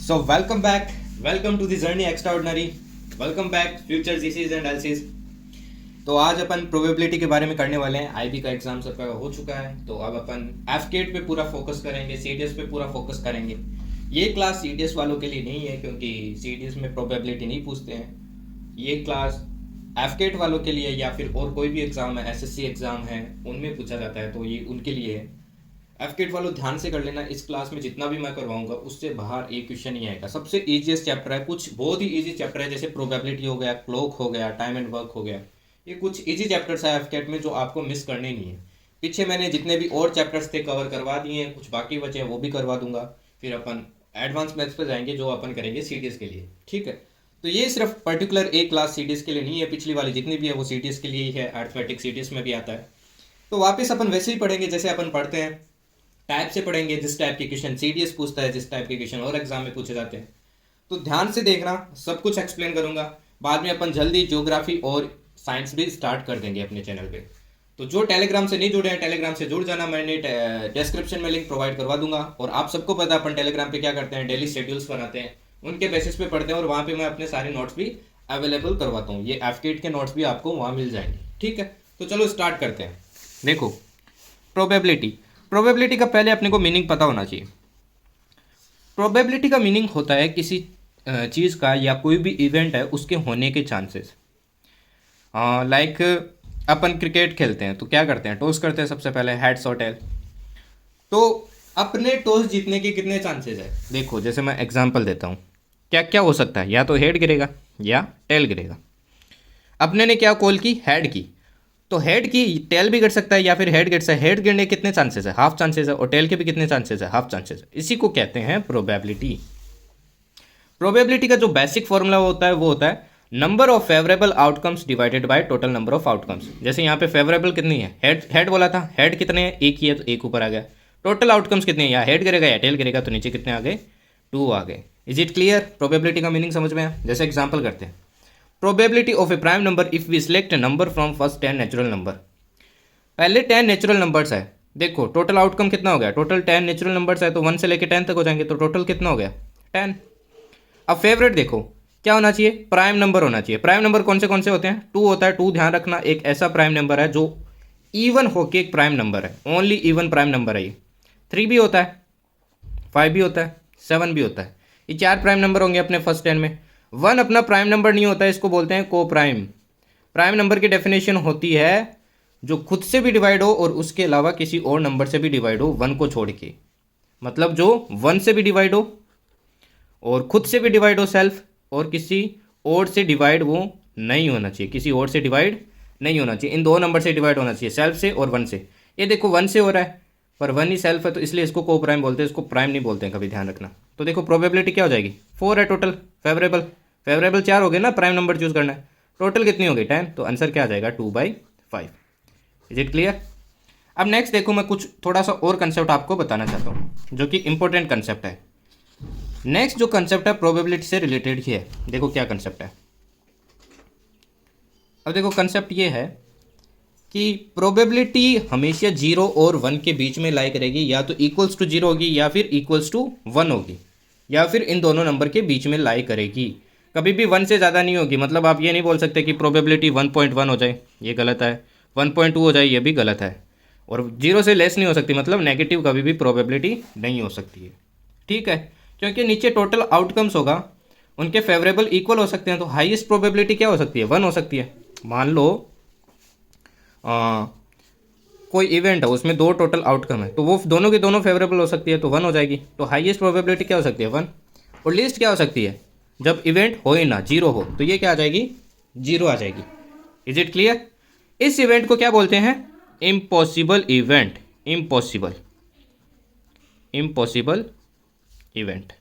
So welcome back, welcome to the journey extraordinary, welcome back future GCs and LCs। तो आज अपन probability के बारे में करने वाले हैं। आईबी का एग्जाम सबका हो चुका है, तो अब अपन एफकेट पे पूरा फोकस करेंगे, सीडीएस पे पूरा फोकस करेंगे। ये क्लास सीडीएस वालों के लिए नहीं है क्योंकि सीडीएस में प्रोबेबिलिटी नहीं पूछते हैं। ये क्लास एफकेट वालों के लिए या फिर और कोई भी एग्ज़ाम है, एसएससी एग्ज़ाम है, उनमें पूछा जाता है, तो ये उनके लिए है। एफकेट वालों ध्यान से कर लेना, इस क्लास में जितना भी मैं करवाऊंगा उससे बाहर एक क्वेश्चन नहीं आएगा। सबसे ईजीएस्ट चैप्टर है, कुछ बहुत ही ईजी चैप्टर है, जैसे प्रोबेबिलिटी हो गया, क्लॉक हो गया, टाइम एंड वर्क हो गया। ये कुछ इजी चैप्टर्स है एफकेट में जो आपको मिस करने नहीं है। पीछे मैंने जितने भी और चैप्टर्स थे कवर करवा दिए हैं, कुछ बाकी बचे हैं वो भी करवा दूंगा। फिर अपन एडवांस मैथ्स पे जाएंगे जो अपन करेंगे सीडीएस के लिए, ठीक है। तो ये सिर्फ पर्टिकुलर एक क्लास सीडीएस के लिए नहीं है, पिछली वाली जितनी भी है वो सीडीएस के लिए ही है। अर्थमेटिक सीडीएस में भी आता है। तो वापस अपन वैसे ही पढ़ेंगे जैसे अपन पढ़ते हैं, टाइप से पढ़ेंगे, जिस टाइप के क्वेश्चन सीडीएस पूछता है, जिस टाइप के क्वेश्चन और एग्जाम में पूछे जाते हैं। तो ध्यान से देखना, सब कुछ एक्सप्लेन करूंगा। बाद में अपन जल्दी ज्योग्राफी और साइंस भी स्टार्ट कर देंगे अपने चैनल पे। तो जो टेलीग्राम से नहीं जुड़े हैं, टेलीग्राम से जुड़ जाना, मैंने डिस्क्रिप्शन में लिंक प्रोवाइड करवा दूंगा। और आप सबको पता है अपन टेलीग्राम पे क्या करते हैं, डेली शेड्यूल्स बनाते हैं, उनके बेसिस पे पढ़ते हैं और वहाँ पे मैं अपने सारे नोट्स भी अवेलेबल करवाता हूँ। ये एफकेट के नोट्स भी आपको वहाँ मिल जाएंगे, ठीक है। तो चलो स्टार्ट करते हैं। देखो, प्रोबेबिलिटी का पहले अपने को मीनिंग पता होना चाहिए। प्रोबेबिलिटी का मीनिंग होता है किसी चीज़ का या कोई भी इवेंट है उसके होने के चांसेस। लाइक अपन क्रिकेट खेलते हैं तो क्या करते हैं, टॉस करते हैं सबसे पहले, हेड्स और टेल। तो अपने टॉस जीतने के कितने चांसेस है, देखो जैसे मैं एग्जांपल देता हूँ, क्या क्या हो सकता है, या तो हेड गिरेगा या टेल गिरेगा। अपने ने क्या कॉल की, हेड की, तो हेड की, टेल भी गिर सकता है या फिर हेड गिर सकता है। हेड गिरने के कितने चांसेस है, हाफ चांसेस है, और टेल के भी कितने चांसेस है, हाफ चांसेस है। इसी को कहते हैं प्रोबेबिलिटी। प्रोबेबिलिटी का जो बेसिक फॉर्मूला होता है वो होता है number of favourable outcomes divided by total number of outcomes. जैसे यहाँ पे फेवरेबल कितनी है, हेड बोला था, हेड कितने हैं, एक ही है तो एक ऊपर आ गया। टोटल आउटकम्स कितने हैं, या हेड गिरेगा या टेल गिरेगा, तो नीचे कितने आ गए, 2 आ गए। Is it clear? प्रोबेबिलिटी का मीनिंग समझ में आया। जैसे एग्जाम्पल करते हैं, probability of a prime number if we select a number from first 10 natural number. पहले 10 नेचुरल नंबर्स है, देखो टोटल आउटकम कितना हो गया, टोटल 10 नेचुरल नंबर्स है तो 1 से लेकर 10 तक हो जाएंगे, तो टोटल कितना हो गया, 10। अब फेवरेट देखो क्या होना चाहिए, प्राइम नंबर होना चाहिए। प्राइम नंबर कौन से होते हैं, 2 होता है। 2 ध्यान रखना, एक ऐसा प्राइम नंबर है जो इवन होके एक प्राइम नंबर है, ओनली इवन प्राइम नंबर है ये। 3 भी होता है, 5 भी होता है, 7 भी होता है। ये 4 प्राइम नंबर होंगे अपने फर्स्ट 10 में। 1 अपना प्राइम नंबर नहीं होता है, इसको बोलते हैं को प्राइम। प्राइम नंबर की डेफिनेशन होती है जो खुद से भी डिवाइड हो और उसके अलावा किसी और नंबर से भी डिवाइड हो, 1 को छोड़ के। मतलब जो 1 से भी डिवाइड हो और खुद से भी डिवाइड हो सेल्फ, और किसी और से डिवाइड वो नहीं होना चाहिए, किसी और से डिवाइड नहीं होना चाहिए। इन 2 नंबर से डिवाइड होना चाहिए, सेल्फ से और 1 से। ये देखो 1 से हो रहा है पर 1 ही सेल्फ है, तो इसलिए इसको को प्राइम बोलते हैं, इसको प्राइम नहीं बोलते हैं, कभी ध्यान रखना। तो देखो प्रोबेबिलिटी क्या हो जाएगी, 4 है टोटल। फेवरेबल 4 हो गए ना, प्राइम नंबर चूज करना है। टोटल कितनी हो गई, 10, तो आंसर क्या आ जाएगा, 2/5। Is it clear? अब नेक्स्ट देखो, मैं कुछ थोड़ा सा और कंसेप्ट आपको बताना चाहता हूँ जो कि इंपॉर्टेंट कंसेप्ट है। नेक्स्ट जो कंसेप्ट है प्रोबेबिलिटी से रिलेटेड ही है। देखो क्या कंसेप्ट है। अब देखो कंसेप्ट ये है कि प्रोबेबिलिटी हमेशा 0 और 1 के बीच में लाई करेगी, या तो इक्वल्स टू 0 होगी या फिर इक्वल्स टू 1 होगी, या फिर इन दोनों नंबर के बीच में लाई करेगी। कभी भी 1 से ज़्यादा नहीं होगी। मतलब आप ये नहीं बोल सकते कि प्रोबेबिलिटी 1.1 हो जाए, ये गलत है। 1.2 हो जाए, ये भी गलत है। और 0 से लेस नहीं हो सकती, मतलब नेगेटिव कभी भी प्रोबेबिलिटी नहीं हो सकती है, ठीक है। क्योंकि नीचे टोटल आउटकम्स होगा, उनके फेवरेबल इक्वल हो सकते हैं, तो हाईएस्ट प्रोबेबिलिटी क्या हो सकती है, 1 हो सकती है। मान लो कोई इवेंट है, उसमें 2 टोटल आउटकम है, तो वो दोनों की दोनों फेवरेबल हो सकती है, तो 1 हो जाएगी। तो हाईएस्ट प्रोबेबिलिटी क्या हो सकती है, 1। और लीस्ट क्या हो सकती है, जब इवेंट हो ही ना, 0 हो, तो ये क्या आ जाएगी, 0 आ जाएगी। Is it clear? इस इवेंट को क्या बोलते हैं, इम्पॉसिबल इवेंट। Impossible event.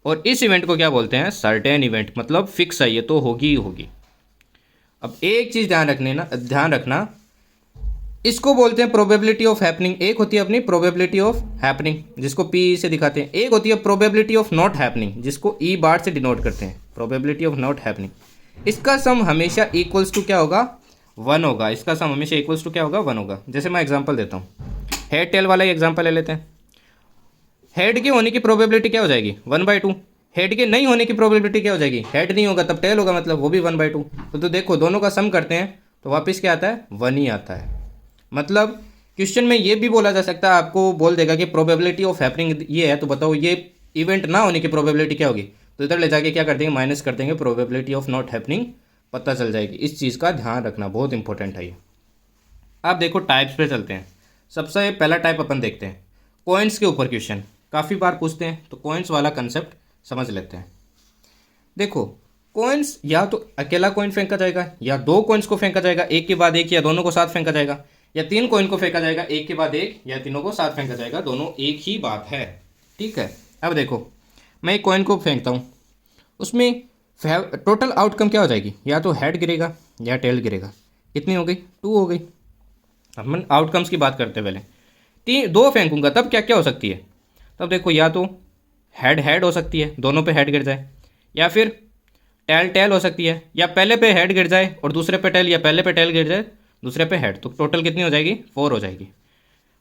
और इस इवेंट को क्या बोलते हैं, सर्टेन इवेंट। मतलब फिक्स है, ये तो होगी ही होगी। अब एक चीज ध्यान रखना, इसको बोलते हैं प्रोबेबिलिटी ऑफ हैपनिंग। एक होती है अपनी प्रोबेबिलिटी ऑफ हैपनिंग, जिसको पी से दिखाते हैं। एक होती है प्रोबेबिलिटी ऑफ नॉट हैपनिंग, जिसको ई बार से डिनोट करते हैं, प्रोबेबिलिटी ऑफ नॉट हैपनिंग। इसका सम हमेशा इक्वल्स टू क्या होगा, 1 होगा। इसका सम हमेशा इक्वल्स टू क्या होगा, 1 होगा। जैसे मैं एग्जांपल देता हूँ, हेड टेल वाला ही एग्जांपल ले लेते हैं। हेड के होने की प्रोबेबिलिटी क्या हो जाएगी 1/2। हेड के नहीं होने की प्रोबेबिलिटी क्या हो जाएगी, हेड नहीं होगा तब टेल होगा, मतलब वो भी 1/2। तो देखो दोनों का सम करते हैं तो वापस क्या आता है 1 ही आता है। मतलब क्वेश्चन में ये भी बोला जा सकता है, आपको बोल देगा कि प्रोबेबिलिटी ऑफ हैपनिंग ये है, तो बताओ ये इवेंट ना होने की प्रोबेबिलिटी क्या होगी, तो इधर ले जाके क्या कर देंगे माइनस कर देंगे, प्रोबेबिलिटी ऑफ नॉट हैपनिंग पता चल जाएगी। इस चीज़ का ध्यान रखना बहुत इंपॉर्टेंट है ये। आप देखो टाइप्स पे चलते हैं। सबसे पहला टाइप अपन देखते हैं कॉइन्स के ऊपर क्वेश्चन, काफ़ी बार पूछते हैं तो कॉइन्स वाला कंसेप्ट समझ लेते हैं। देखो कॉइन्स या तो अकेला कॉइन फेंका जाएगा, या दो कॉइन्स को फेंका जाएगा एक के बाद एक, या दोनों को साथ फेंका जाएगा, या तीन कॉइन को फेंका जाएगा एक के बाद एक, या तीनों को साथ फेंका जाएगा, दोनों एक ही बात है। ठीक है, अब देखो मैं एक कॉइन को फेंकता हूँ, उसमें टोटल आउटकम क्या हो जाएगी, या तो हेड गिरेगा या टेल गिरेगा। कितनी हो गई 2 हो गई। अपन आउटकम्स की बात करते हैं पहले। दो फेंकूंगा तब क्या क्या हो सकती है, तब देखो या तो हेड हेड हो सकती है, दोनों पे हेड गिर जाए, या फिर टेल टेल हो सकती है, या पहले पे हेड गिर जाए और दूसरे पे टेल, या पहले पे टेल गिर जाए दूसरे पे हेड। तो टोटल कितनी हो जाएगी 4 हो जाएगी।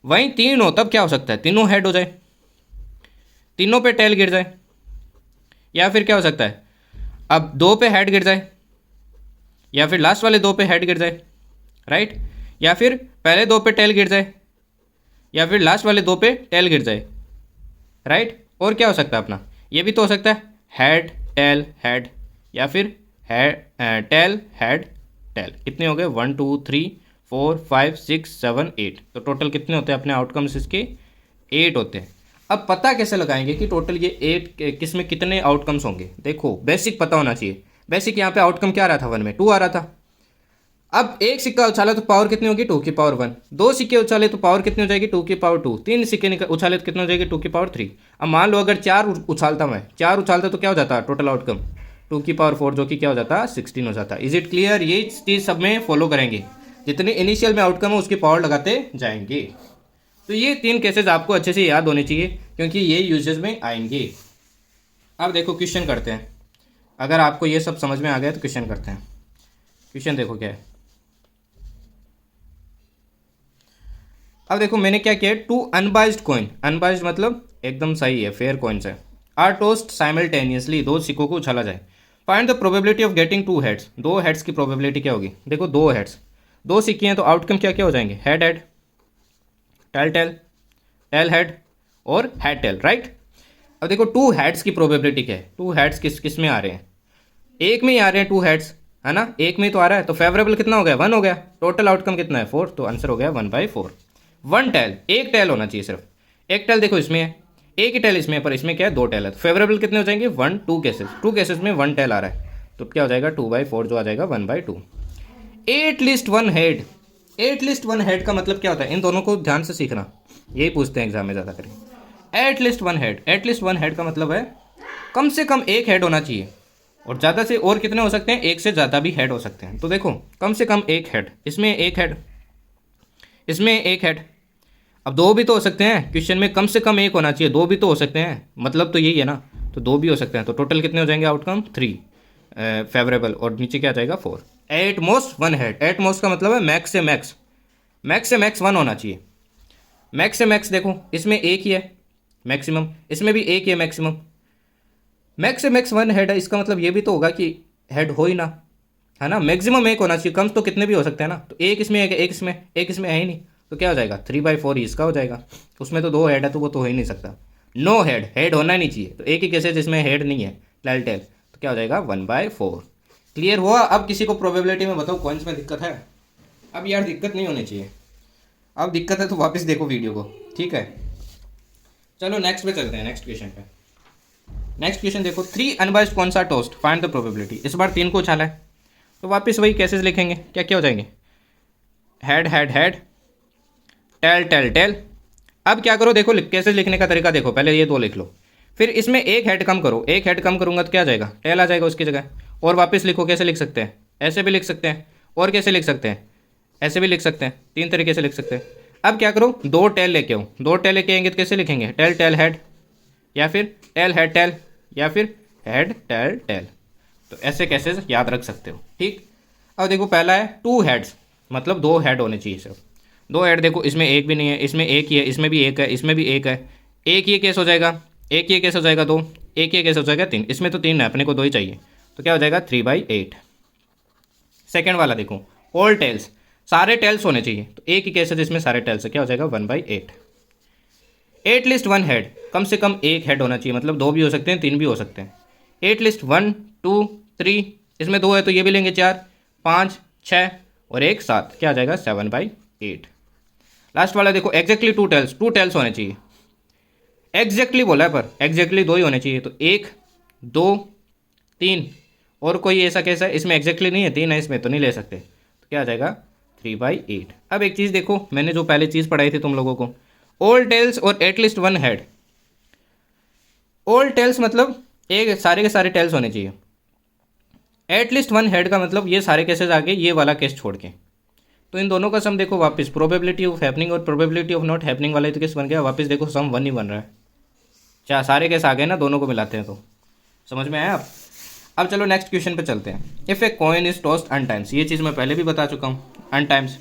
वहीं 3 हो तब क्या हो सकता है, तीनों हेड हो जाए, तीनों पे टेल गिर जाए, या फिर क्या हो सकता है अब 2 पे हेड गिर जाए, या फिर लास्ट वाले 2 पे हेड गिर जाए, राइट, या फिर पहले 2 पे टेल गिर जाए, या फिर लास्ट वाले 2 पे टेल गिर जाए, राइट। और क्या हो सकता है अपना, ये भी तो हो सकता है हेड टेल हेड, या फिर टेल हेड टेल। कितने हो गए 1 2 3 4 5 6 7 8। तो टोटल कितने होते हैं अपने आउटकम्स इसके 8 होते हैं। अब पता कैसे लगाएंगे कि टोटल ये 8 किस में कितने आउटकम्स होंगे, देखो बेसिक पता होना चाहिए। बेसिक यहाँ पे आउटकम क्या आ रहा था 1 में 2 आ रहा था। अब एक सिक्का उछाला तो पावर कितनी होगी 2 की पावर 1, दो सिक्के उछाले तो पावर कितनी हो जाएगी 2 की पावर 2, तीन सिक्के उछाले तो कितना हो जाएगी 2 की पावर 3। अब मान लो अगर 4 उछालता मैं, 4 उछालता तो क्या हो जाता टोटल आउटकम 2 की पावर 4, जो कि क्या हो जाता 16 हो जाता। इज इट क्लियर, ये चीज़ सब में फॉलो करेंगे, जितने इनिशियल में आउटकम है उसकी पावर लगाते जाएंगे। तो ये 3 केसेज आपको अच्छे से याद होने चाहिए क्योंकि ये यूजेज में आएंगे। अब देखो क्वेश्चन करते हैं, अगर आपको ये सब समझ में आ गया तो क्वेश्चन करते हैं। क्वेश्चन देखो क्या है। अब देखो मैंने क्या किया, 2 अनबाइज्ड कॉइन, अनबाइज्ड मतलब एकदम सही है, फेयर कॉइन्स है, आर टोस्ट साइमल्टेनियसली, दो सिक्कों को उछाला जाए। Find the probability of getting 2 heads, 2 heads की प्रोबेबिलिटी क्या होगी। देखो 2 हेड्स, 2 सिक्के हैं तो आउटकम क्या क्या हो जाएंगे, head head, tail tail, tail head और हेड टेल, राइट। अब देखो 2 हेड्स की प्रोबेबिलिटी क्या है, 2 हेड्स किस में आ रहे हैं, एक में ही आ रहे हैं 2 हेड्स, है ना, एक में ही तो आ रहा है, तो फेवरेबल कितना हो गया 1 हो गया, टोटल आउटकम कितना है 4, तो आंसर हो गया 1/4। 1 टेल, एक टेल होना चाहिए सिर्फ, एक टेल देखो इसमें है, एक ही टेल इसमें है, पर इसमें क्या है 2 टेल है, तो फेवरेबल कितने हो जाएंगे 1 2 केसेस, 2 केसेस में 1 टेल आ रहा है, तो क्या हो जाएगा 2/4 जो आ जाएगा 1/2। एटलीस्ट 1 हेड, एटलीस्ट 1 हेड का मतलब क्या होता है, इन दोनों को ध्यान से सीखना, यही पूछते हैं एग्जाम में ज़्यादा करें। एटलीस्ट 1 हेड, एटलीस्ट 1 हेड का मतलब है कम से कम एक हेड होना चाहिए, और ज़्यादा से और कितने हो सकते हैं, एक से ज़्यादा भी हेड हो सकते हैं। तो देखो कम से कम एक हेड, इसमें एक हेड, इसमें एक हेड, अब 2 भी तो हो सकते हैं, क्वेश्चन में कम से कम एक होना चाहिए, 2 भी तो हो सकते हैं, मतलब तो यही है ना, तो 2 भी हो सकते हैं, तो टोटल कितने हो जाएंगे आउटकम 3 फेवरेबल, और नीचे क्या जाएगा 4। At most 1 head, at most का मतलब है मैक्स से मैक्स, मैक्स से मैक्स 1 होना चाहिए, मैक्स से मैक्स देखो इसमें एक ही है मैक्सिमम, इसमें भी एक ही है मैक्सिमम, मैक्स से मैक्स 1 हेड है, इसका मतलब ये भी तो होगा कि हेड हो ही ना, है ना, मैक्सिमम एक होना चाहिए, कम तो कितने भी हो सकते हैं ना, तो एक इसमें एक इसमें एक इसमें है ही नहीं, तो क्या हो जाएगा 3/4 ही इसका हो जाएगा, उसमें तो 2 हेड है तो वो तो हो ही नहीं सकता, नो हेड, हेड होना ही नहीं चाहिए, तो एक ही केसेस जिसमें हेड नहीं है टेल टेल, तो क्या हो जाएगा 1/4। क्लियर हुआ। अब किसी को प्रोबेबिलिटी में बताओ कॉइन्स में दिक्कत है, अब यार दिक्कत नहीं होनी चाहिए, अब दिक्कत है तो वापस देखो वीडियो को, ठीक है। चलो नेक्स्ट पे चलते हैं, नेक्स्ट क्वेश्चन पे। नेक्स्ट क्वेश्चन देखो, 3 unbiased coins are tossed, find the probability. इस बार 3 को उछाला है, तो वापस वही केसेस लिखेंगे, क्या क्या हो जाएंगे, head head head, tail tail tail. अब क्या करो, देखो केसेस लिखने का तरीका देखो, पहले ये 2 लिख लो, फिर इसमें एक हेड कम करो, एक हेड कम करूंगा तो क्या आ जाएगा टेल आ जाएगा उसकी जगह, और वापस लिखो, कैसे लिख सकते हैं, ऐसे भी लिख सकते हैं, और कैसे लिख सकते हैं, ऐसे भी लिख सकते हैं, 3 तरीके से लिख सकते हैं। अब क्या करो 2 टेल लेके आओ, 2 टेल लेके आएंगे तो कैसे लिखेंगे, टेल टेल हेड, या फिर टेल हेड टेल, या फिर हेड टेल टेल, तो ऐसे कैसे याद रख सकते हो, ठीक। अब देखो पहला है 2 हेड्स, मतलब 2 हेड होने चाहिए सिर्फ, 2 हेड देखो इसमें एक भी नहीं है, इसमें एक ही है, इसमें भी एक है, इसमें भी एक है, एक ये केस हो जाएगा, एक ये केस हो जाएगा 2, एक ये केस हो जाएगा 3, इसमें तो 3 है, अपने को 2 ही चाहिए, तो क्या हो जाएगा 3/8। सेकेंड वाला देखो, ऑल टेल्स, सारे टेल्स होने चाहिए, तो एक ही केस है जिसमें सारे टेल्स है, क्या हो जाएगा 1/8। एटलीस्ट वन हेड, कम से कम एक हेड होना चाहिए, मतलब 2 भी हो सकते हैं 3 भी हो सकते हैं। एटलीस्ट 1 2 3, इसमें 2 है तो ये भी लेंगे 4 5 6 और एक 7, क्या आ जाएगा 7/8। लास्ट वाला देखो, एग्जैक्टली 2 टेल्स, 2 टेल्स होने चाहिए, एग्जैक्टली बोला है पर एग्जैक्टली 2 ही होने चाहिए, तो 1 2 3, और कोई ऐसा केस है इसमें एग्जैक्टली नहीं है, 3 है इसमें तो नहीं ले सकते, तो क्या आ जाएगा 3/8। अब एक चीज़ देखो, मैंने जो पहले चीज़ पढ़ाई थी तुम लोगों को, ऑल टेल्स और at least one head. All tails मतलब एक सारे के सारे टेल्स होने चाहिए, एटलीस्ट वन हेड का मतलब ये सारे केसेस आगे ये वाला केस छोड़ के, तो इन दोनों का सम देखो वापस, प्रोबेबिलिटी ऑफ हैपनिंग और प्रोबेबिलिटी ऑफ नॉट हैपनिंग वाला तो केस बन गया, वापस देखो सम 1 ही बन रहा है, चाहे सारे केस आ गए ना, दोनों को मिलाते हैं तो समझ में आया आप। अब चलो नेक्स्ट क्वेश्चन पे चलते हैं। If a coin is tossed N times, ये चीज़ मैं पहले भी बता चुका हूँ, अन टाइम्स,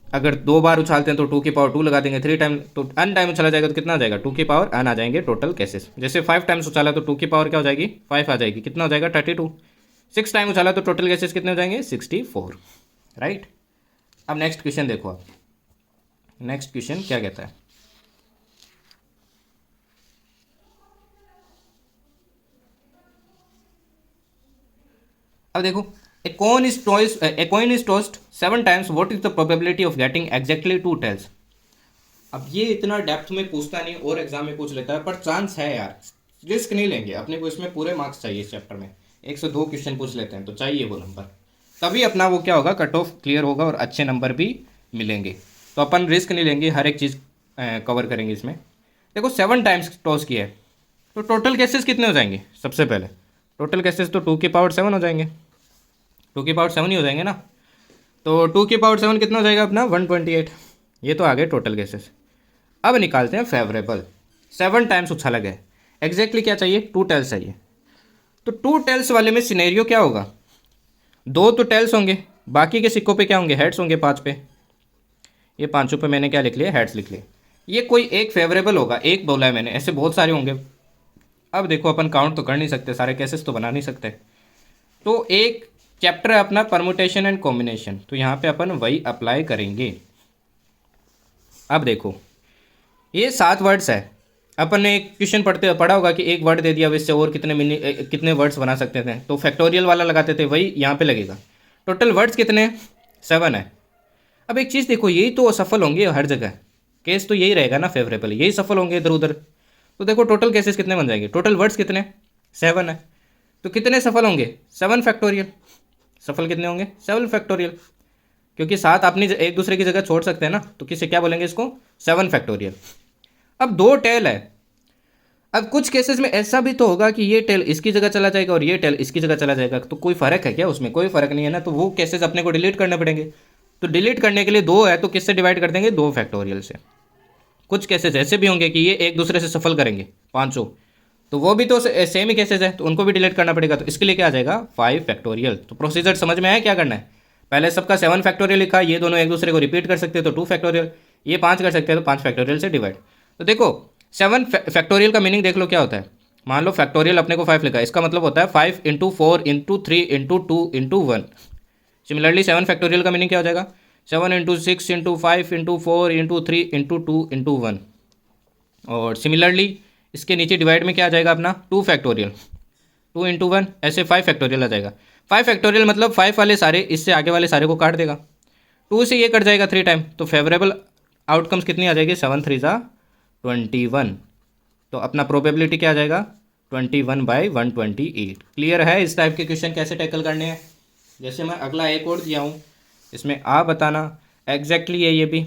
अगर 2 बार उछालते हैं तो 2 लगा देंगे, 3 टाइम तो अन टाइम उछाला जाएगा तो कितना आ जाएगा 2 अन आ जाएंगे टोटल केसेस। जैसे 5 टाइम्स उछाला तो 2 क्या हो जाएगी 5 आ जाएगी, कितना हो जाएगा 32। 6 टाइम उछाला तो टोटल केसेस कितने हो जाएंगे 64, राइट। अब नेक्स्ट क्वेश्चन देखो आप, नेक्स्ट क्वेश्चन क्या कहता है, अब देखो, ए coin is tossed 7 times, what is the probability of getting exactly 2 tails। अब ये इतना डेप्थ में पूछता नहीं और एग्जाम में पूछ लेता है, पर चांस है यार, रिस्क नहीं लेंगे, अपने को इसमें पूरे मार्क्स चाहिए, इस चैप्टर में 102 क्वेश्चन पूछ लेते हैं तो चाहिए वो नंबर, तभी अपना वो क्या होगा कट ऑफ क्लियर होगा और अच्छे नंबर भी मिलेंगे। तो अपन रिस्क नहीं लेंगे, हर एक चीज़ कवर करेंगे इसमें। देखो 7 टाइम्स टॉस किया है तो टोटल केसेस कितने हो जाएंगे, सबसे पहले टोटल केसेस तो 2 की पावर 7 हो जाएंगे, 2 की पावर 7 ही हो जाएंगे ना, तो 2 की पावर 7 कितना हो जाएगा अपना 128, ये तो आ गए टोटल केसेस। अब निकालते हैं फेवरेबल, 7 टाइम्स उछाला गया, एग्जैक्टली क्या चाहिए 2 टेल्स चाहिए, तो 2 टेल्स वाले में सिनेरियो क्या होगा, 2 तो टेल्स होंगे, बाकी के सिक्कों पे क्या होंगे हेड्स होंगे, 5 पे, ये 5 पे मैंने क्या लिख लिया हेड्स लिख लिए, ये कोई एक फेवरेबल होगा, एक बोला है मैंने, ऐसे बहुत सारे होंगे। अब देखो अपन काउंट तो कर नहीं सकते, सारे केसेस तो बना नहीं सकते, तो एक चैप्टर है अपना परमुटेशन एंड कॉम्बिनेशन, तो यहाँ पे अपन वही अप्लाई करेंगे। अब देखो ये 7 वर्ड्स है, अपन ने एक क्वेश्चन पढ़ा होगा कि एक वर्ड दे दिया, अब इससे और कितने वर्ड्स बना सकते थे, तो फैक्टोरियल वाला लगाते थे, वही यहाँ पे लगेगा। टोटल वर्ड्स कितने 7 है। अब एक चीज़ देखो, यही तो सफल होंगे हर जगह, केस तो यही रहेगा ना फेवरेबल, यही सफल होंगे इधर उधर, तो देखो टोटल केसेस कितने बन जाएंगे, टोटल वर्ड्स कितने 7 है, तो कितने सफल होंगे 7 फैक्टोरियल, सफल कितने होंगे 7 फैक्टोरियल, क्योंकि 7 अपनी एक दूसरे की जगह छोड़ सकते हैं ना, तो किसे क्या बोलेंगे इसको 7 फैक्टोरियल। अब 2 टेल है, अब कुछ केसेस में ऐसा भी तो होगा कि ये टेल इसकी जगह चला जाएगा और ये टेल इसकी जगह चला जाएगा, तो कोई फ़र्क है क्या उसमें, कोई फ़र्क नहीं है ना, तो वो केसेस अपने को डिलीट करने पड़ेंगे, तो डिलीट करने के लिए 2 है तो किससे डिवाइड कर देंगे 2 फैक्टोरियल से। कुछ केसेस ऐसे भी होंगे कि ये एक दूसरे से सफल करेंगे 500, तो वो भी तो सेम ही केसेस है, तो उनको भी डिलीट करना पड़ेगा, तो इसके लिए क्या आ जाएगा 5 फैक्टोरियल। तो प्रोसीजर समझ में आया क्या करना है, पहले सबका 7 फैक्टोरियल लिखा, ये दोनों एक दूसरे को रिपीट कर सकते हैं तो 2 फैक्टोरियल, ये 5 कर सकते हैं तो 5 फैक्टोरियल से डिवाइड। तो देखो 7 फैक्टोरियल का मीनिंग देख लो क्या होता है, मान लो फैक्टोरियल अपने को 5 लिखा है, इसका मतलब होता है 5 × 4 × 3 × 2 × 1। सिमिलरली 7 फैक्टोरियल का मीनिंग क्या हो जाएगा 7 × 6 × 5 × 4 × 3 × 2 × 1। और सिमिलरली इसके नीचे डिवाइड में क्या आ जाएगा अपना 2 फैक्टोरियल, 2 × 1, ऐसे 5 फैक्टोरियल आ जाएगा। 5 फैक्टोरियल मतलब 5 वाले सारे इससे आगे वाले सारे को काट देगा, 2 से ये कट जाएगा 3 टाइम, तो फेवरेबल आउटकम्स कितनी आ जाएगी 7 3 ज़ा 21, तो अपना प्रोबेबिलिटी क्या आ जाएगा 21/128। क्लियर है इस टाइप के क्वेश्चन कैसे टैकल करने हैं। जैसे मैं अगला एक और दिया हूँ, इसमें आप बताना एग्जैक्टली है, ये भी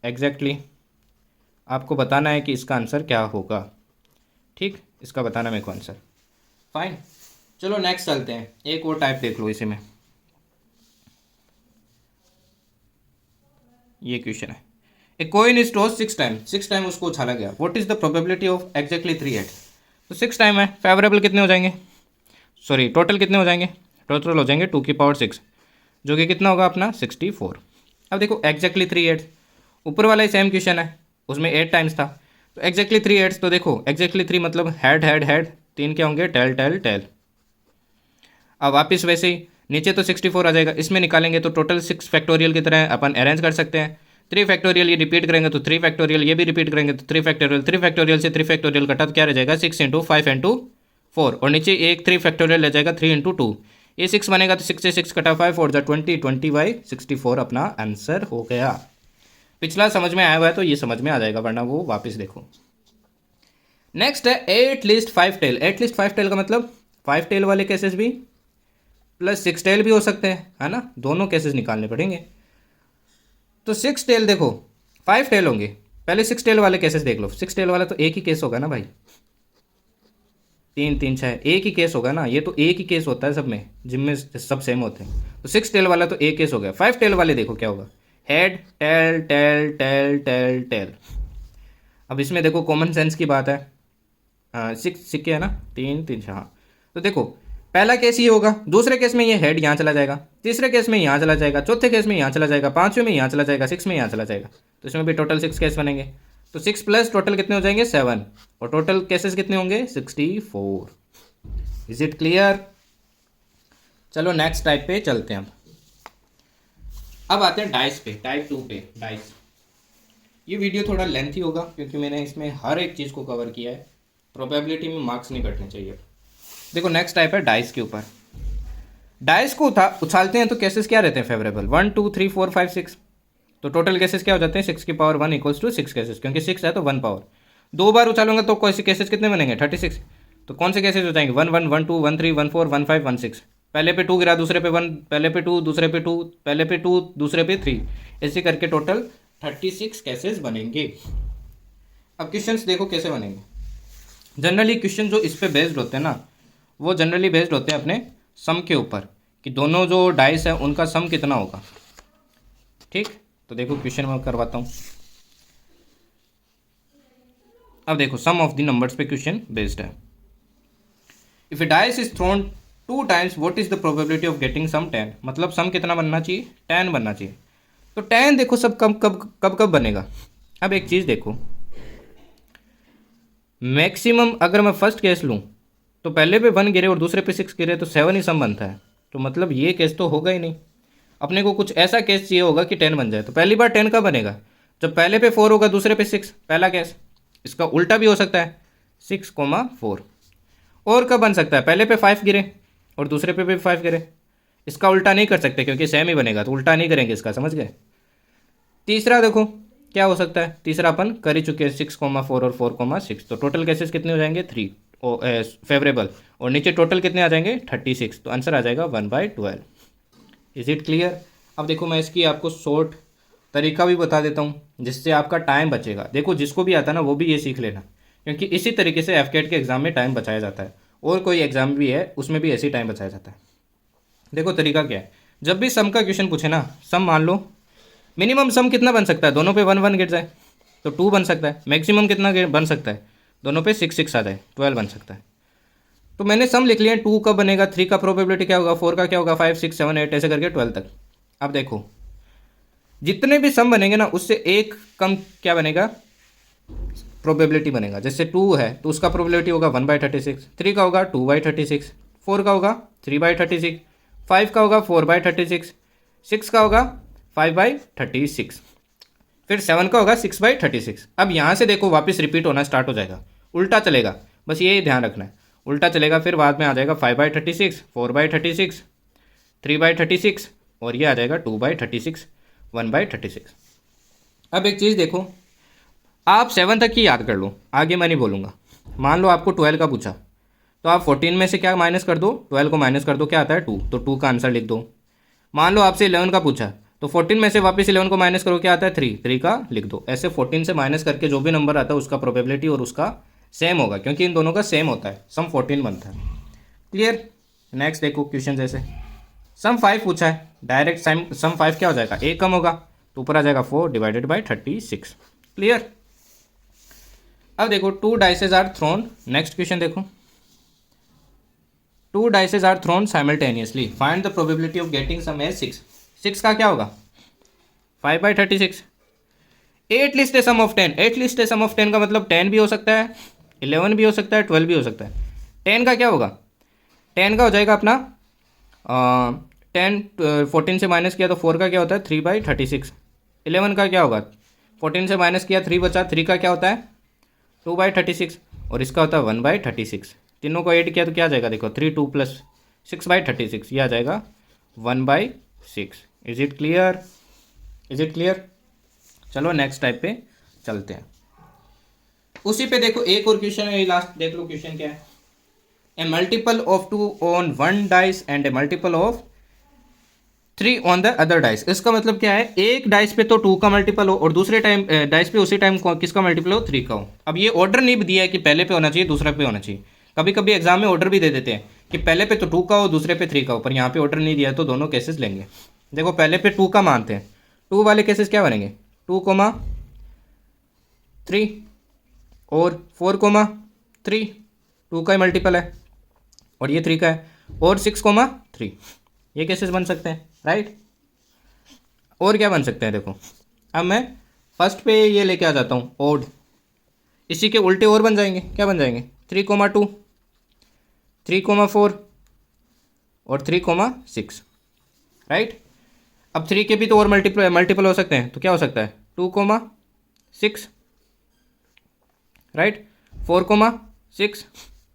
एग्जैक्टली आपको बताना है कि इसका आंसर क्या होगा, ठीक, इसका बताना मेरे को आंसर। फाइन, चलो नेक्स्ट चलते हैं, एक और टाइप देख लो इसी में। ये क्वेश्चन है, ए कॉइन इज टॉस्ड 6 टाइम उसको उछाला गया, what is the probability of exactly 3 head. तो 6 टाइम है, फेवरेबल कितने हो जाएंगे, सॉरी टोटल कितने हो जाएंगे, टोटल हो जाएंगे 2 की पावर 6, जो कि कितना होगा अपना 64। अब देखो एग्जैक्टली 3 हेड, ऊपर वाला ही सेम क्वेश्चन है, उसमें 8 टाइम्स था, तो एग्जैक्टली 3 हेड्स, तो देखो एग्जैक्टली 3 मतलब हेड हेड हेड, 3 क्या होंगे, टेल टेल टेल। अब वापस वैसे ही नीचे तो 64 आ जाएगा, इसमें निकालेंगे तो टोटल 6 फैक्टोरियल की तरह अपन अरेंज कर सकते हैं। 3 फैक्टोरियल ये रिपीट करेंगे तो 3 फैक्टोरियल, ये भी रिपीट करेंगे तो 3 फैक्टोरियल, 3 फैक्टोरियल से 3 फैक्टोरियल कटा तो क्या रह जाएगा, 6 इंटू 5 इंटू 4, और नीचे एक 3 फैक्टोरियल रह जाएगा 3 इंटू 2, ये 6 बनेगा तो 6 से 6 कटा 5 और 20, 20/64 अपना आंसर हो गया। पिछला समझ में आया हुआ है तो ये समझ में आ जाएगा, वरना वो वापस देखो। नेक्स्ट है at least 5 tail. At least 5 tail का मतलब 5 टेल वाले केसेस भी प्लस 6 टेल भी हो सकते हैं, है ना, दोनों केसेस निकालने पड़ेंगे। तो 6 टेल देखो 5 टेल होंगे, पहले 6 टेल वाले केसेस देख लो। 6 टेल वाला तो एक ही केस होगा ना भाई, 3 3 6 एक ही केस होगा ना, ये तो एक ही केस होता है सब में, जिनमें सब सेम होते हैं। तो 6 टेल वाला तो एक केस हो गया। 5 टेल वाले देखो क्या होगा, head tail tail tail tail tail. अब इसमें देखो कॉमन सेंस की बात है, 6 सिक्के है ना, 3 3 हाँ। तो देखो पहला केस ये होगा, दूसरे केस में ये हेड यहाँ चला जाएगा, तीसरे केस में यहाँ चला जाएगा, चौथे केस में यहाँ चला जाएगा, पाँचवें में यहाँ चला जाएगा, 6 में यहाँ चला जाएगा। तो इसमें भी टोटल 6 केस बनेंगे। तो 6 प्लस टोटल कितने हो जाएंगे, 7, और टोटल केसेस कितने होंगे, 64। Is it clear? चलो नेक्स्ट टाइप पे चलते हैं। अब आते हैं डाइस पे, टाइप 2 पे डाइस। ये वीडियो थोड़ा लेंथी होगा क्योंकि मैंने इसमें हर एक चीज़ को कवर किया है, प्रोबेबिलिटी में मार्क्स नहीं कटने चाहिए। देखो नेक्स्ट टाइप है डाइस के ऊपर। डाइस को उछालते हैं तो केसेस क्या रहते हैं, फेवरेबल 1 2 3 4 5 6। तो टोटल केसेस क्या हो जाते हैं, 6 की पावर 1 इक्वल्स टू 6 केसेस, क्योंकि 6 है तो 1 पावर। 2 बार उछालूंगा तो कौन से केसेस कितने बनेंगे, 36। तो कौन से केसेस हो जाएंगे, 1 1 1 2 1 3 1 4 1 5 1 6। पहले पे 2 गिरा, दूसरे पे 1, पहले पे 2, दूसरे पे 2, पहले पे 2, दूसरे पे 3, ऐसे करके टोटल 36 केसेस बनेंगे। अब क्वेश्चंस देखो कैसे बनेंगे। जनरली क्वेश्चन जो इस पे बेस्ड होते हैं ना, वो जनरली बेस्ड होते हैं अपने सम के ऊपर, कि दोनों जो डाइस है उनका सम कितना होगा। ठीक, तो देखो क्वेश्चन मैं करवाता हूँ। अब देखो सम ऑफ द नंबर्स पे क्वेश्चन बेस्ड है। If a dice is thrown 2 times what is the probability of getting sum 10, मतलब सम कितना बनना चाहिए, 10 बनना चाहिए। तो 10 देखो सब कब कब कब कब बनेगा। अब एक चीज़ देखो, मैक्सिमम अगर मैं फर्स्ट केस लूँ तो पहले पे 1 गिरे और दूसरे पे 6 गिरे तो 7 ही सम बनता है। तो मतलब ये केस तो होगा ही नहीं, अपने को कुछ ऐसा केस चाहिए होगा कि 10 बन जाए। तो पहली बार 10 कब बनेगा, जब पहले पे 4 होगा दूसरे पे 6, पहला केस। इसका उल्टा भी हो सकता है, 6,4। और कब बन सकता है, पहले पे 5 गिरे और दूसरे पे भी 5 गिरे। इसका उल्टा नहीं कर सकते क्योंकि सेम ही बनेगा, तो उल्टा नहीं करेंगे इसका, समझ गए। तीसरा देखो क्या हो सकता है, तीसरा अपन कर ही चुके हैं, 6,4 और 4,6। तो टोटल केसेस कितने हो जाएंगे, 3 फेवरेबल, और नीचे टोटल कितने आ जाएंगे, 36। तो आंसर आ जाएगा 1/12। Is it clear? अब देखो मैं इसकी आपको शॉर्ट तरीका भी बता देता हूँ जिससे आपका टाइम बचेगा। देखो जिसको भी आता है ना वो भी ये सीख लेना, क्योंकि इसी तरीके से एफकेट के एग्ज़ाम में टाइम बचाया जाता है, और कोई एग्ज़ाम भी है उसमें भी ऐसे ही टाइम बचाया जाता है। देखो तरीका क्या है, जब भी सम का क्वेश्चन पूछे ना, सम मान लो मिनिमम सम कितना बन सकता है, दोनों पे 1 1 गिर जाए तो 2 बन सकता है। मैक्सिमम कितना बन सकता है, दोनों पे 6 6 आ जाए 12 बन सकता है। तो मैंने सम लिख लिया, 2 कब बनेगा, 3 का प्रोबेबिलिटी क्या होगा, 4 का क्या होगा, 5 6 7 8 ऐसे करके 12 तक। अब देखो जितने भी सम बनेंगे ना उससे एक कम क्या बनेगा, प्रोबेबिलिटी बनेगा। जैसे 2 है तो उसका प्रोबेबिलिटी होगा 1/36, 3 का होगा 2/36, 4 का होगा 3/36, 5 का होगा 4/36, 6 का होगा 5/36, फिर 7 का होगा 6/36। अब यहाँ से देखो वापस रिपीट होना स्टार्ट हो जाएगा, उल्टा चलेगा, बस ये ध्यान रखना है, उल्टा चलेगा। फिर बाद में आ जाएगा 5/36, 4/36, 3/36, और ये आ जाएगा 2/36, 1/36। अब एक चीज़ देखो, आप 7 तक ही याद कर लो, आगे मैं नहीं बोलूँगा। मान लो आपको 12 का पूछा तो आप 14 में से क्या माइनस कर दो, 12 को माइनस कर दो, क्या आता है 2, तो 2 का आंसर लिख दो। मान लो आपसे 11 का पूछा तो 14 में से वापस 11 को माइनस करो, क्या आता है 3, 3 का लिख दो। ऐसे 14 से माइनस करके जो भी नंबर आता है उसका प्रोबेबिलिटी और उसका सेम होगा, क्योंकि इन दोनों का सेम होता है, सम 14 बनता है। क्लियर? नेक्स्ट देखो क्वेश्चन, जैसे सम 5 पूछा है, डायरेक्ट सम 5 क्या हो जाएगा, एक कम होगा तो ऊपर आ जाएगा 4/36। क्लियर? अब देखो 2 dices are thrown. Next question देखो, 2 dices are thrown simultaneously, find the probability of getting sum as 6। 6 का क्या होगा, 5/36। At least sum of 10, at least sum of 10 का मतलब 10 भी हो सकता है, 11 भी हो सकता है, 12 भी हो सकता है। 10 का क्या होगा, 10 का हो जाएगा अपना 10 14 से माइनस किया तो 4 का क्या होता है 3/36। 11 का क्या होगा, 14 से माइनस किया 3 बचा, 3 का क्या होता है 2/36, और इसका होता है 1/36। तीनों को ऐड किया तो क्या आ जाएगा, देखो 3 2 प्लस 6/36, ये आ जाएगा 1/6। Is it clear, is it clear. चलो नेक्स्ट टाइप पे चलते हैं। उसी पे देखो एक और क्वेश्चन है, लास्ट देख लो क्वेश्चन क्या है। A multiple of 2 on one dice and a multiple of 3 on the other dice. इसका मतलब क्या है, एक डाइस पे तो 2 का मल्टीपल हो और दूसरे टाइम डाइस पे उसी टाइम किसका मल्टीपल हो 3 का हो। अब ये ऑर्डर नहीं दिया है कि पहले पे होना चाहिए दूसरे पे होना चाहिए। कभी कभी एग्जाम में ऑर्डर भी दे देते हैं कि पहले पे तो 2 का हो दूसरे पे 3 का हो, पर यहाँ पे ऑर्डर नहीं दिया है तो दोनों केसेस लेंगे। देखो पहले पे 2 का मानते हैं, 2 वाले केसेस क्या बनेंगे 2,3 और 4,3, 2 का ही मल्टीपल है और ये 3 का है, और 6,3, ये केसेस बन सकते हैं राइट। और क्या बन सकते हैं देखो, अब मैं फर्स्ट पे ये लेके आ जाता हूँ ओड, इसी के उल्टे और बन जाएंगे, क्या बन जाएंगे 3,2, 3,4 और 3,6 राइट। अब 3 के भी तो और मल्टीपल हो सकते हैं, तो क्या हो सकता है 2,6 राइट, 4,6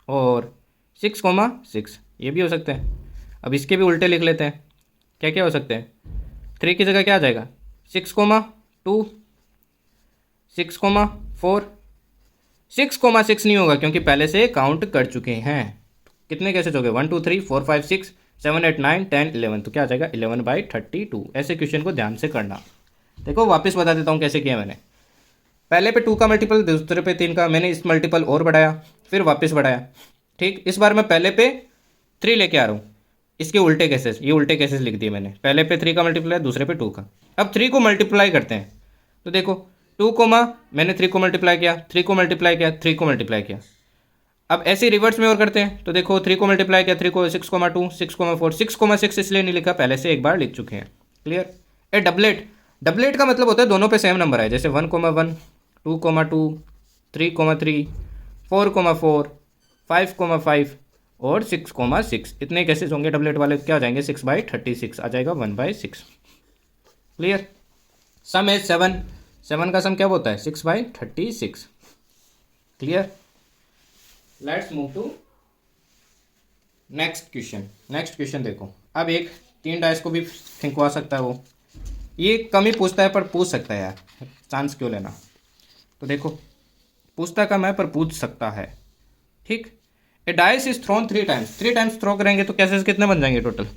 और 6,6, ये भी हो सकते हैं। अब इसके भी उल्टे लिख लेते हैं, क्या क्या हो सकते हैं, 3 की जगह क्या आ जाएगा 6,2, 6,4, 6,6 नहीं होगा क्योंकि पहले से काउंट कर चुके हैं। कितने कैसे हो गए 1 2 3 4 5 6 7 8 9 10 11, तो क्या आ जाएगा 11/32। ऐसे क्वेश्चन को ध्यान से करना। देखो वापस बता देता हूँ कैसे किया मैंने। पहले पे 2 का मल्टीपल, दूसरे पे 3 का, मैंने इस मल्टीपल और बढ़ाया फिर वापस बढ़ाया। ठीक, इस बार मैं पहले पे 3 लेके आ रहा हूँ, इसके उल्टे केसेस, ये उल्टे केसेस लिख दिए मैंने। पहले पे 3 का मल्टीप्लाई, दूसरे पे 2 का। अब 3 को मल्टीप्लाई करते हैं तो देखो 2 कोमा, मैंने 3 को मल्टीप्लाई किया, 3 को मल्टीप्लाई किया, 3 को मल्टीप्लाई किया। अब ऐसे रिवर्स में और करते हैं तो देखो 3 को मल्टीप्लाई किया, 3 को 6,2, 6,4, 6,6 इसलिए नहीं लिखा, पहले से एक बार लिख चुके हैं। क्लियर। ए डबलेट, डबलेट का मतलब होता है दोनों पे सेम नंबर है, जैसे 1,1, 2,2, 3,3, 4,4, 5,5 और 6,6। इतने केसेस होंगे डबलेट वाले, क्या आ जाएंगे 6/36 आ जाएगा 1/6। क्लियर। सम है 7, 7 का सम क्या होता है 6/36। Clear. Let's move to next question. Next question देखो, अब एक 3 डाइस को भी फेंकवा सकता है वो, ये कम ही पूछता है पर पूछ सकता है यार, चांस क्यों लेना। तो देखो पूछता कम है पर पूछ सकता है। ठीक। A dice is thrown 3 times, 3 times throw करेंगे तो कैसे कितने बन जाएंगे टोटल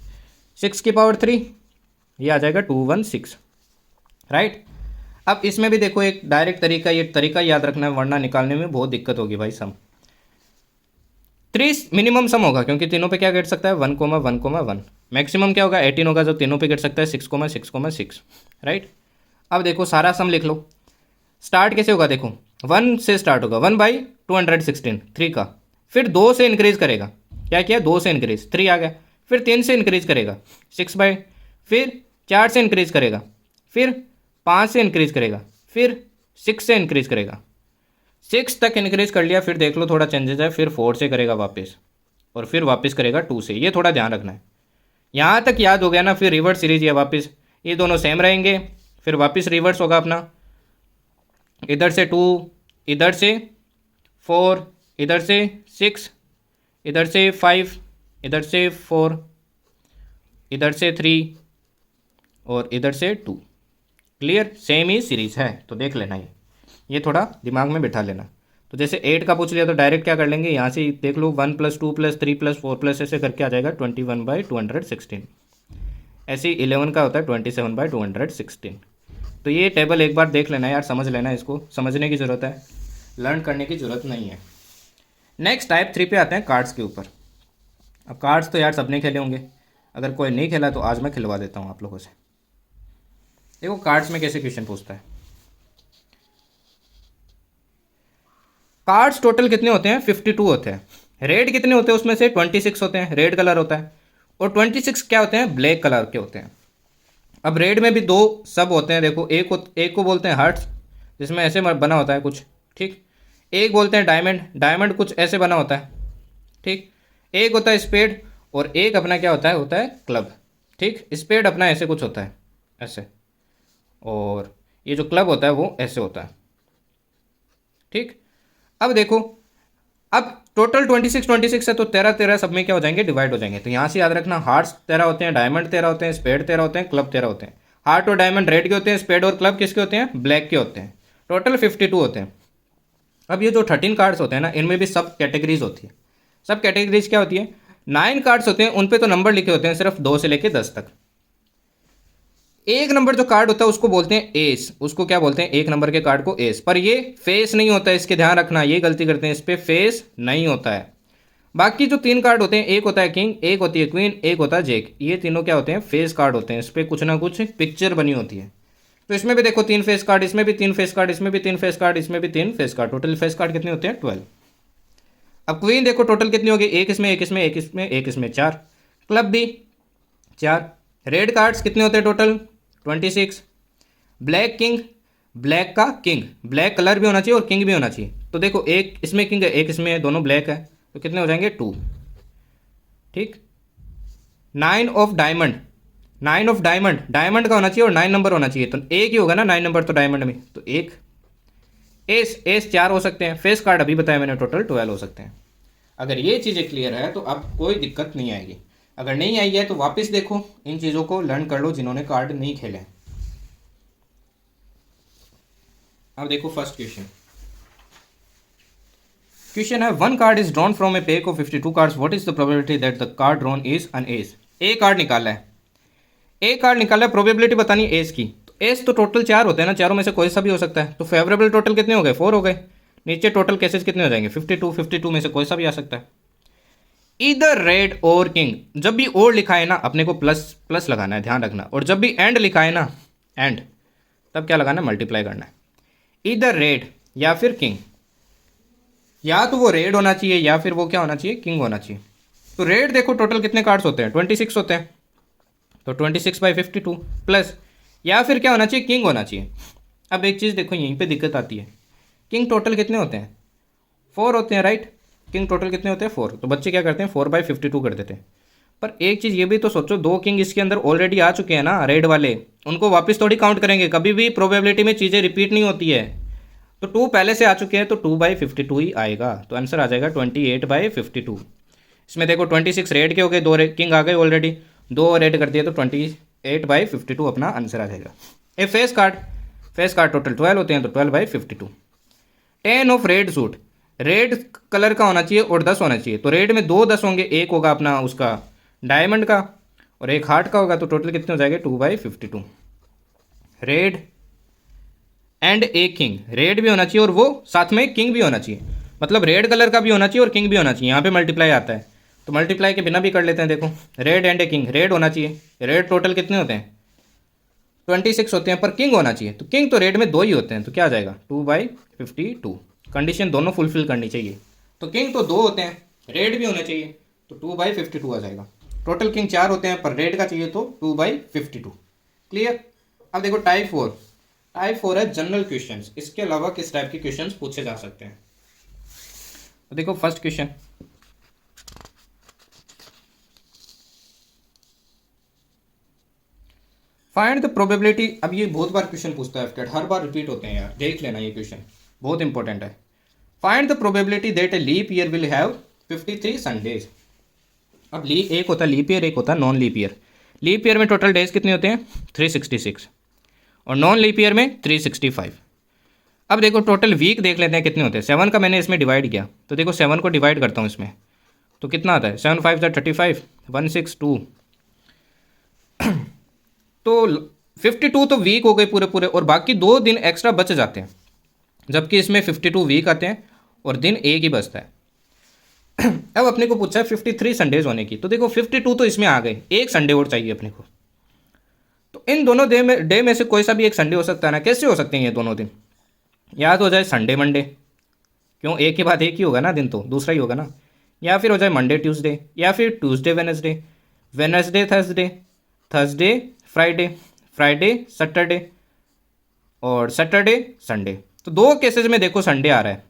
6⁻3, ये आ जाएगा 216 राइट। अब इसमें भी देखो एक डायरेक्ट तरीका, ये तरीका याद रखना है वरना निकालने में बहुत दिक्कत होगी भाई। सम 3 मिनिमम सम होगा क्योंकि तीनों पे क्या गिर सकता है 1,1,1। मैक्सिमम क्या होगा 18 होगा जो तीनों पे गिर सकता है 6,6,6 राइट। अब देखो सारा सम लिख लो। स्टार्ट कैसे होगा देखो 1 से स्टार्ट होगा, 1/216 3 का, फिर 2 से इंक्रीज करेगा, क्या किया 2 से इंक्रीज 3 आ गया, फिर 3 से इंक्रीज करेगा 6, फिर 4 से इंक्रीज करेगा, फिर 5 से इंक्रीज करेगा, फिर 6 से इंक्रीज करेगा, 6 तक इंक्रीज कर लिया, फिर देख लो थोड़ा चेंजेस है, फिर 4 से करेगा वापस, और फिर वापस करेगा 2 से। ये थोड़ा ध्यान रखना है। यहाँ तक याद हो गया ना, फिर रिवर्स सीरीज या वापस ये दोनों सेम रहेंगे, फिर वापस रिवर्स होगा अपना, इधर से 2, इधर से 4, इधर से 6, इधर से 5, इधर से 4, इधर से 3 और इधर से 2। क्लियर। सेम ही सीरीज है तो देख लेना, ये थोड़ा दिमाग में बिठा लेना। तो जैसे 8 का पूछ लिया तो डायरेक्ट क्या कर लेंगे, यहाँ से देख लो 1 + 2 + 3 + 4 ऐसे करके आ जाएगा 21/216। ऐसे ही 11 का होता है 27/216। तो ये टेबल एक बार देख लेना यार, समझ लेना, इसको समझने की ज़रूरत है, लर्न करने की ज़रूरत नहीं है। नेक्स्ट टाइप 3 पे आते हैं कार्ड्स के ऊपर। अब कार्ड्स तो यार सबने खेले होंगे, अगर कोई नहीं खेला तो आज मैं खिलवा देता हूँ आप लोगों से। देखो कार्ड्स में कैसे क्वेश्चन पूछता है। कार्ड्स टोटल कितने होते हैं 52 होते हैं। रेड कितने होते हैं उसमें से 26 होते हैं, रेड कलर होता है, और 26 क्या होते हैं ब्लैक कलर के होते हैं। अब रेड में भी 2 सब होते हैं, देखो एक को बोलते हैं हार्ट्स, जिसमें ऐसे बना होता है कुछ, ठीक। एक बोलते हैं डायमंड, डायमंड कुछ ऐसे बना होता है, ठीक। एक होता है स्पेड, और एक अपना क्या होता है क्लब, ठीक। स्पेड अपना ऐसे कुछ होता है, ऐसे, और ये जो क्लब होता है वो ऐसे होता है, ठीक। अब देखो, अब टोटल 26 है, तो 13 सब में क्या हो जाएंगे, डिवाइड हो जाएंगे। तो यहाँ से याद रखना, हार्ट्स 13 होते हैं, डायमंड 13 होते हैं, स्पेड 13 होते हैं, क्लब 13 होते हैं। हार्ट और डायमंड रेड के होते हैं, स्पेड और क्लब किसके होते हैं, ब्लैक के होते हैं। टोटल 52 होते हैं। अब ये जो 13 कार्ड्स होते हैं ना, इनमें भी सब कैटेगरीज होती है। सब कैटेगरीज क्या होती है, 9 कार्ड्स होते हैं, उन पे तो नंबर लिखे होते हैं सिर्फ 2 से लेकर 10 तक। एक नंबर जो कार्ड होता है उसको बोलते हैं एस, उसको क्या बोलते हैं, एक नंबर के कार्ड को एस। पर ये फेस नहीं होता है, इसके ध्यान रखना, ये गलती करते हैं, इस पर फेस नहीं होता है। बाकी जो 3 कार्ड होते हैं, एक होता है किंग, एक होती है क्वीन, एक होता है जैक, ये तीनों क्या होते हैं, फेस कार्ड होते हैं। इस पर कुछ ना कुछ पिक्चर बनी होती है। तो इसमें भी देखो 3 फेस कार्ड, इसमें भी 3 फेस कार्ड, इसमें भी 3 फेस कार्ड, इसमें भी 3 face card. Total face card कितने होते हैं, 12। अब क्वीन देखो टोटल कितनी होगी, एक इसमें, एक इसमें, एक इसमें, एक इसमें, 4। क्लब भी 4। रेड कार्ड्स कितने होते हैं टोटल, 26। ब्लैक किंग, ब्लैक का किंग, ब्लैक कलर भी होना चाहिए और किंग भी होना चाहिए। तो देखो एक इसमें किंग है, एक इसमें है, दोनों ब्लैक है, तो कितने हो जाएंगे, 2, ठीक। 9 of diamond, 9 of diamond, diamond का होना चाहिए और 9 नंबर होना चाहिए, तो एक ही होगा ना 9 नंबर तो डायमंड में, तो एक। एस, एस 4 हो सकते हैं। फेस कार्ड अभी बताया मैंने, टोटल 12 हो सकते हैं। अगर ये चीज़ें क्लियर है तो अब कोई दिक्कत नहीं आएगी। अगर नहीं आई है तो वापस देखो, इन चीज़ों को लर्न कर लो जिन्होंने कार्ड नहीं खेले। अब देखो फर्स्ट क्वेश्चन। क्वेश्चन है, one card is drawn from A pack of 52 cards, what is the probability that the card drawn is an S. A card निकाला है, ए कार्ड निकाला है, प्रोबेबिलिटी बतानी एस की। तो एस तो टोटल 4 होते हैं ना, चारों में से कोई सा भी हो सकता है। तो फेवरेबल टोटल कितने हो गए, 4 हो गए। नीचे टोटल केसेस कितने हो जाएंगे, 52, 52 में से कोई सा भी आ सकता है। इधर रेड और किंग, जब भी और लिखा है ना अपने को प्लस प्लस लगाना है, ध्यान रखना। और जब भी एंड लिखा है ना, एंड, तब क्या लगाना है, मल्टीप्लाई करना है। इधर रेड या फिर किंग, या तो वो रेड होना चाहिए या फिर वो क्या होना चाहिए, किंग होना चाहिए। तो रेड देखो टोटल कितने कार्ड्स होते हैं, 26 होते हैं, तो 26/52 प्लस, या फिर क्या होना चाहिए, किंग होना चाहिए। अब एक चीज़ देखो, यहीं पे दिक्कत आती है, किंग टोटल कितने होते हैं, 4 होते हैं, राइट। किंग टोटल कितने होते हैं, 4। तो बच्चे क्या करते हैं, 4/52 कर देते हैं। पर एक चीज़ ये भी तो सोचो, 2 किंग इसके अंदर ऑलरेडी आ चुके हैं ना, रेड वाले, उनको वापस थोड़ी काउंट करेंगे। कभी भी प्रोबेबिलिटी में चीज़ें रिपीट नहीं होती है। तो 2 पहले से आ चुके हैं, तो 2/52 ही आएगा। तो आंसर आ जाएगा 28/52। इसमें देखो 26 रेड के हो गए, 2 किंग आ गए ऑलरेडी, 2 रेड कर दिए, तो 28/52 अपना आंसर आ जाएगा। A face card, face card total 12 होते हैं, तो 12/52। 10 of red suit, red colour का होना चाहिए और 10 होना चाहिए। तो रेड में 2 10 होंगे, एक होगा अपना उसका डायमंड का और एक हार्ट का होगा। तो टोटल कितने हो जाएंगे, 2/52। Red and a king, red भी होना चाहिए और वो साथ में किंग भी होना चाहिए, मतलब रेड कलर का भी होना चाहिए और किंग भी होना चाहिए। यहाँ पे मल्टीप्लाई आता है, तो मल्टीप्लाई के बिना भी कर लेते हैं। देखो red and a king, red होना चाहिए, रेड टोटल कितने होते हैं, 26 होते हैं, पर किंग होना चाहिए। तो किंग तो रेड में 2 ही होते हैं, तो क्या आ जाएगा, 2/52। कंडीशन दोनों फुलफिल करनी चाहिए। तो किंग तो 2 होते हैं, रेड भी होना चाहिए, तो 2/52 आ जाएगा। टोटल किंग 4 होते हैं, पर रेड का चाहिए, तो 2/52। क्लियर। अब देखो टाइप 4, टाइप 4 है जनरल क्वेश्चंस। इसके अलावा किस टाइप के क्वेश्चंस पूछे जा सकते हैं। तो देखो first question, find the probability. अब ये बहुत बार क्वेश्चन पूछता है एफकेट, हर बार रिपीट होते हैं यार, देख लेना ये क्वेश्चन बहुत इंपॉर्टेंट है। Find the probability that a leap year will have 53 Sundays. अब एक होता है लीप ईयर, एक होता है non leap year. Leap year में टोटल डेज कितने होते हैं, 366, और नॉन लीप ईयर में 365। अब देखो टोटल वीक देख लेते हैं कितने होते हैं। 7 का मैंने इसमें डिवाइड किया, तो देखो 7 को डिवाइड करता हूँ इसमें, तो कितना आता है, 7 5 35, 162। तो 52 तो वीक हो गए पूरे पूरे, और बाकी 2 दिन एक्स्ट्रा बच जाते हैं, जबकि इसमें 52 वीक आते हैं और दिन एक ही बचता है। अब अपने को पूछा है 53 संडेज होने की, तो देखो 52 तो इसमें आ गए, एक संडे और चाहिए अपने को। तो इन दोनों डे में से कोई सा भी एक संडे हो सकता है ना। कैसे हो सकते हैं ये दोनों दिन, या तो हो जाए संडे मंडे, क्यों एक के बाद एक ही होगा ना दिन, तो दूसरा ही होगा ना, या फिर हो जाए मंडे ट्यूसडे, या फिर Tuesday Wednesday, Wednesday Thursday, Thursday Friday, Friday Saturday, और सैटरडे संडे। तो 2 केसेज में देखो संडे आ रहा है,